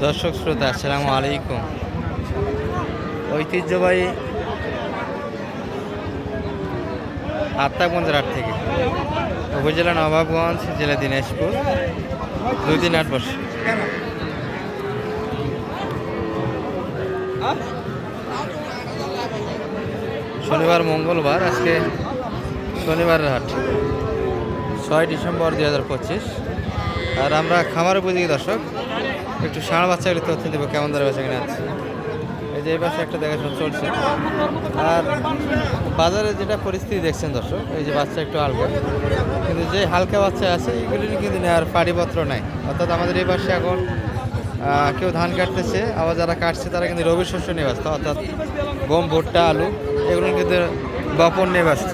দর্শক শ্রোতা আসসালামু আলাইকুম। ঐতিহ্যবাহী আত্মাগঞ্জ হাট থেকে উপজেলা নবাবগঞ্জ, জেলা দিনাজপুর, 2 দিন 8 বছর। শনিবার মঙ্গলবার, আজকে শনিবারের হাট 6 ডিসেম্বর 2025। আর আমরা খামার উপযোগী দর্শক একটু ষাঁড় বাচ্চাগুলি তথ্য দেবো কেমন ধরে বেচা কিনা আছে। এই যে এই পাশে একটা দেখাশোনা চলছে। আর বাজারে যেটা পরিস্থিতি দেখছেন দর্শক, এই যে বাচ্চা একটু হালকা, কিন্তু যে হালকা বাচ্চা আছে এগুলি কিন্তু নেওয়ার পাড়িপত্র নাই। অর্থাৎ আমাদের এই পাশে এখন কেউ ধান কাটতেছে, আবার যারা কাটছে তারা কিন্তু রবি শস্য নিয়ে ব্যস্ত, অর্থাৎ গম, ভুট্টা, আলু এগুলো কিন্তু বপন নিয়ে ব্যস্ত।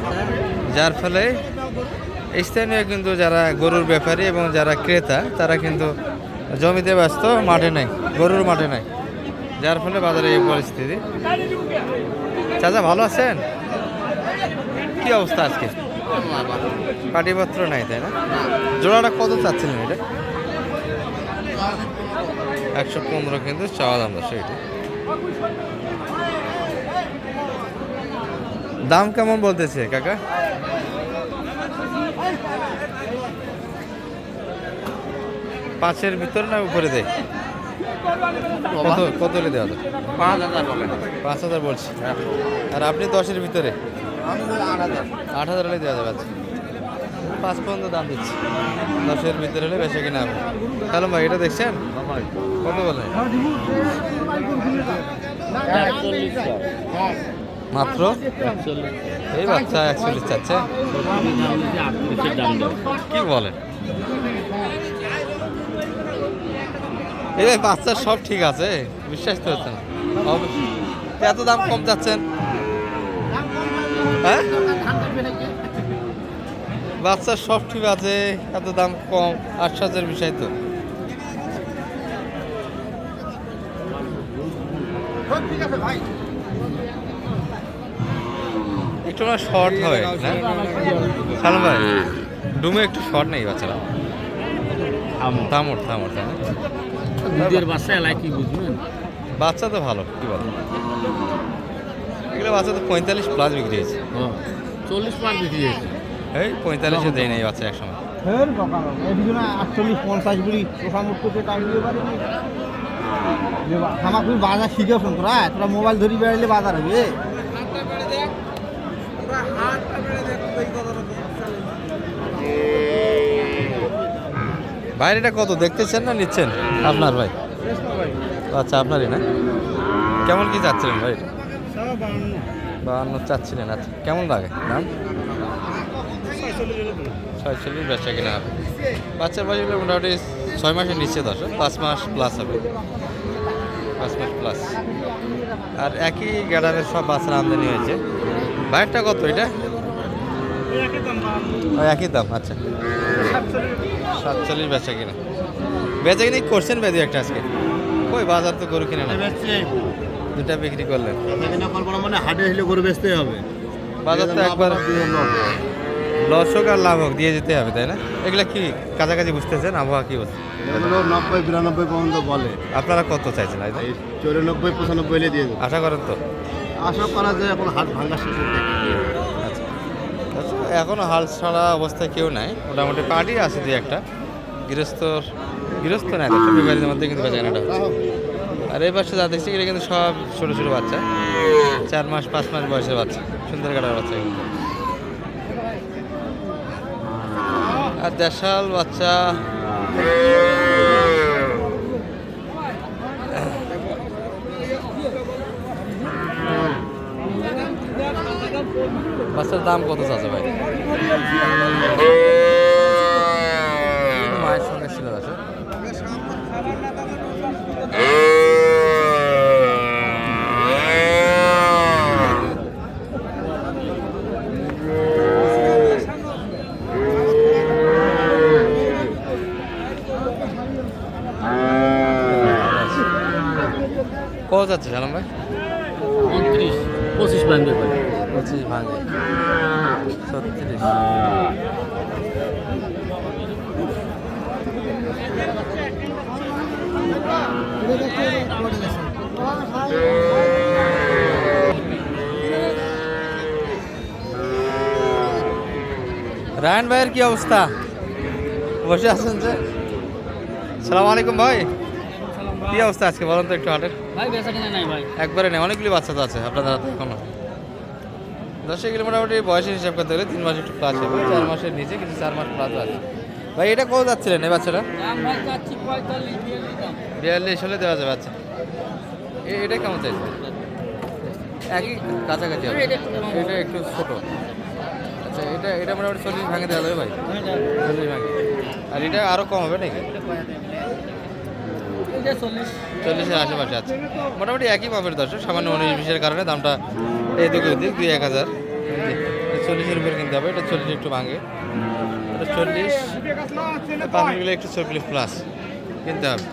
যার ফলে স্থানীয় কিন্তু যারা গরুর ব্যাপারী এবং যারা ক্রেতা তারা কিন্তু জমিতে ব্যস্ত, মাঠে নাই, গরুর মাঠে নাই। যার ফলে বাজারে এই পরিস্থিতি। চাচা ভালো আছেন? কি অবস্থা আজকে? পাটিপত্র নাই তাই না? জোড়াটা কত চাচ্ছিলেন এটা? 115 কিন্তু চাওয়া দাম দশ। এটা দাম কেমন বলতেছে কাকা? 5-এর ভিতরে না উপরে দেয়? কত দেওয়া যায়? 5,000 বলছি। আর আপনি 10-এর ভিতরে 8,000 হলে দেওয়া যাবে। 5 পর্যন্ত দাম দিচ্ছি, 10-এর ভিতরে হলে বেশি কিনা হবে। তাহলে ভাই এটা দেখছেন কত বলে? মাত্র এই বাচ্চা 41 চাচ্ছে। কি বলেন? এই বাচ্চা সব ঠিক আছে, বিশ্বাস তো হচ্ছে না। এত দাম কম যাচ্ছেন? হ্যাঁ, বাচ্চা সব ঠিক আছে, এত দাম কম, আশ্চর্যের বিষয় তো। একটু না শর্ট হয় না সালাম ভাই? ডুমে একটু শর্ট নেই বাচ্চারা। থামর দুধের বাচ্চা এলাই কি বুঝবেন? বাচ্চা তো ভালো, কি বল, এগুলো বাচ্চা তো 45+ বিক্রি হয়েছে, 40+ বিক্রি হয়েছে। এই 45-এ দেয় নাই বাচ্চা একসময়। বাজার শিখেছ তোরা, তোরা মোবাইল ধরি বেড়াইলে বাজার হবে। বাইরেটা কত দেখতেছেন না নিচ্ছেন? আপনার ভাই? আচ্ছা, আপনারই না? কেমন কি চাচ্ছিলেন ভাই? 52 চাচ্ছিলেন। আচ্ছা, কেমন লাগে দাম? 46 বেচা কিনা হবে। বাচ্চার বয়স মোটামুটি 6 মাসের নিচে, 5 মাস প্লাস হবে, 5 মাস প্লাস। আর একই গ্যাডারের সব বাচ্চার আমদানি হয়েছে। বাইরটা কত এটা? একই দাম। আচ্ছা, 47 বেচা কিনা। বেচা কিনা করছেন বেদি একটা আজকে? ওই বাজার তো গরু কিনে না, দুটা বিক্রি করলেন। মানে হাটে হলে গরু বেচতে হবে, বাজার তো একবার লস হোক আর লাভ হোক দিয়ে যেতে হবে, তাই না? এগুলা কি কাছাকাছি বুঝতেছেন? আবহাওয়া কি বলছে? 90-92 পর্যন্ত বলে। আপনারা কত চাইছেন? 94-95 দিয়ে দেবো। আশা করেন তো? আশা করা যায়, এখন হাট ভাঙা শেষ হচ্ছে। আচ্ছা, এখনো হাল ছাড়া অবস্থায় কেউ নাই, মোটামুটি পার্টি আছে 2-একটা। গৃহস্থ নাই, বাড়ির মধ্যে কিন্তু বেচাকেনাটা হচ্ছে। আর এই পাশে যা দেখছি এগুলো কিন্তু সব ছোটো ছোটো বাচ্চা, 4 মাস 5 মাস বয়সের বাচ্চা, সুন্দর কাটার বাচ্চা কিন্তু। আর দেশাল বাচ্চা বাচ্চার দাম কত চাচ্ছে ভাই? মায়ের সঙ্গে ছিল আছে। কত যাচ্ছে সালাম ভাই? 25 ভাঙবে। 25 ভাঙে, 36। রায়ন ভাইয়ের কি অবস্থা? বসে আছেন যে? সালাম আলাইকুম ভাই, কি অবস্থা আজকে বলেন তো একটু হাটের? ভাই বেচা কিনা নাই ভাই। একবারে নেই, অনেকগুলি বাচ্চা তো আছে আপনাদের হাতে এখনো। 10 কিলো মোটামুটি বয়সের হিসাব করতে গেলে 3 মাস একটু প্লাস হবে, 4 মাসের নিচে কিন্তু 4 মাস প্লাস আছে। ভাই এটা কত যাচ্ছিলেন এই বাচ্চাটা? দাম ভাই চাচ্ছি 45-42 দাম। 42 হলে দেওয়া যাবে। আচ্ছা এটা কেমন চাইছে? একই কাছাকাছি হবে, এটা একটু ছোট। আচ্ছা এটা মোটামুটি 40 ভাঙে দেওয়া যাবে ভাই? 40 ভাঙে। আর এটা আরও কম হবে নাকি? এটা 40। 40-এর আশেপাশে আছে, মোটামুটি একই পাবের দর্শক। সামান্য 19-20-এর কারণে দামটা এই দুটো দিক 2-1000। 40-এর উপরে কিনতে হবে। এটা 40 একটু ভাঙে, এটা 40 পাখিগুলো একটু 40 প্লাস কিনতে হবে।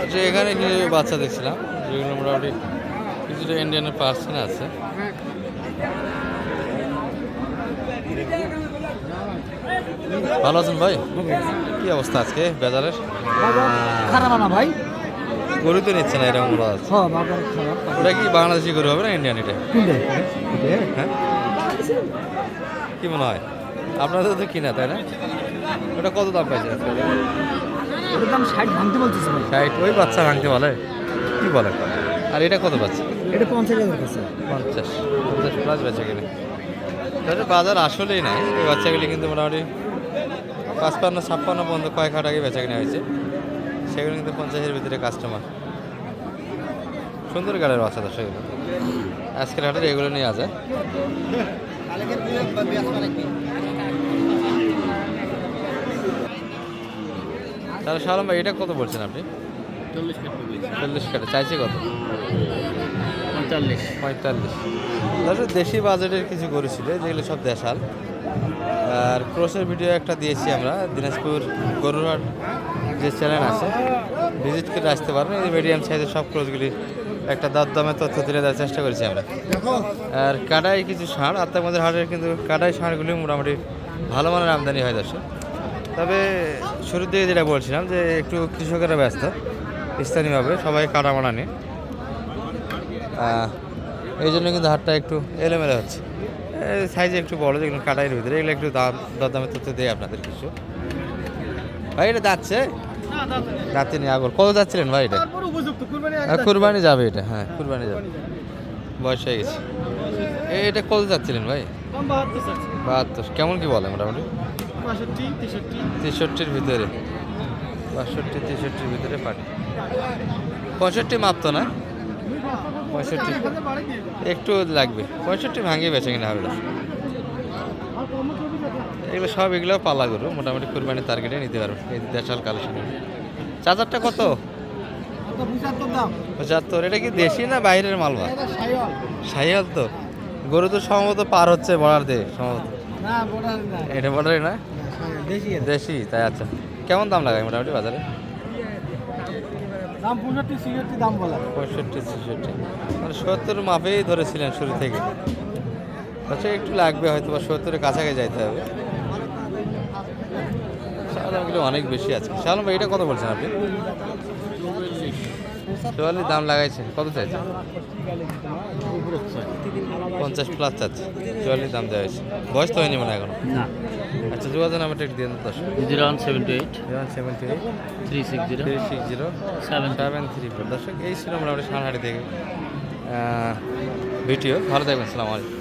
আচ্ছা এখানে কিছু বাচ্চা দেখছিলাম যেগুলো মোটামুটি কিছুটা ইন্ডিয়ানের পার্সেন্ট আছে। ভালো আছেন ভাই? কি অবস্থা আজকে বাজারের? খারাপ না ভাই। গরু তো নিচ্ছে না এরকম বলা আছে। হ্যাঁ বাজার খারাপ। ওটা কি বাংলাদেশি গরু হবে না ইন্ডিয়ান? এটা হ্যাঁ কি মনে হয়? আপনাদের তো কিনা তাই না? ওটা কত দাম পাইছে আজকে? ওটার দাম 60 ভাঙতে বলতেছে ভাই। 60? ওই বাচ্চা ভাঙতে বলে, কি বলে? আর এটা কত পাচ্ছে? এটা 50,000 কাছে। 50 প্লাস বেচা কিনে। তাহলে বাজার আসলেই নাই। এই বাচ্চাগুলি কিন্তু মোটামুটি 55-56 পর্যন্ত কয়েক হাট আগে বেচা কিনা হয়েছে, সেগুলো কিন্তু 50-এর ভিতরে কাস্টমার। সুন্দর গাড়ির বাচ্চা তো সেগুলো। আজকের হাটের এগুলো নিয়ে আসে। তাহলে শালম ভাই এটা কত বলছেন আপনি? 40 কাটতে বলছি। 40 কাটে চাইছে কত? 45। 45। তাহলে দেশি বাজেটের কিছু গরু ছিল যেগুলো সব দেশাল। আর ক্রসের ভিডিও একটা দিয়েছি আমরা, দিনাজপুর গরুরহাট যে চ্যানেল আছে ভিজিট করে আসতে পারেন। এই মিডিয়াম সাইজের সব ক্রসগুলি একটা দামে তথ্য তুলে দেওয়ার চেষ্টা করেছি আমরা। আর কাটাই কিছু ষাঁড়, আত্মাগঞ্জের হাটের কিন্তু কাটাই ষাঁড়গুলি মোটামুটি ভালো মানের আমদানি হয় দর্শক। তবে শুরুর দিকে যেটা বলছিলাম যে একটু কৃষকেরা ব্যস্ত স্থানীয়ভাবে সবাই কাটা মানা নিয়ে, এই জন্য কিন্তু হাটটা একটু এলোমেলো হচ্ছে। সাইজে একটু বড় যেগুলো কাটাইয়ের ভিতরে, এগুলো একটু দামের তথ্য দেয় আপনাদের কিছু। ভাই এটা যাচ্ছে রাতে নিয়ে আগর কত যাচ্ছিলেন ভাই? এটা কুরবানি যাবে, এটা হ্যাঁ কুরবানি যাবে, বয়স হয়ে গেছে। এটা কত যাচ্ছিলেন ভাই? 72। কেমন কি বলে মোটামুটি? 63-63-63-র ভিতরে, 62-63-র ভিতরে পানি। 65 মাপতো না? 65 একটু লাগবে, 65 ভাঙিয়ে বেচে কিনা হবে। এগুলো সব এগুলো পালা গরু, মোটামুটি কুরবানির টার্গেটে নিতে পারবেন এই দেশাল কালেকশন। চার্জারটা কত? 75। এটা কি দেশি না বাইরের মালবা? শাহিওয়াল তো। গরু তো সম্ভবত পার হচ্ছে বর্ডার দিয়ে সম্ভবত। এটা বর্ডারে না, দেশি তাই। আচ্ছা কেমন দাম লাগায় মোটামুটি বাজারে? দাম 65-66 দাম বলা। 65-66 মানে 70 মাপেই ধরেছিলেন শুরু থেকে। আচ্ছা একটু লাগবে হয়তো বা 70-এর কাছাকাছি যাইতে হবে। দামগুলো অনেক বেশি আছে। শালম ভাই এটা কত বলছেন আপনি? 44 দাম লাগাইছেন, কত চাইছেন? 50 প্লাস চাচ্ছে, 44 দাম দেওয়া হয়েছে। বয়স তো হয়নি মনে এখনো? না। আচ্ছা যোগাযোগ নাম্বারটা একটু দিয়ে দেন। 0178 0178360 7 734। দর্শক এই ছিল মোটামুটি সানহাটি থেকে ভিডিও। ভালো থাকবেন, সালাম আলাইকুম।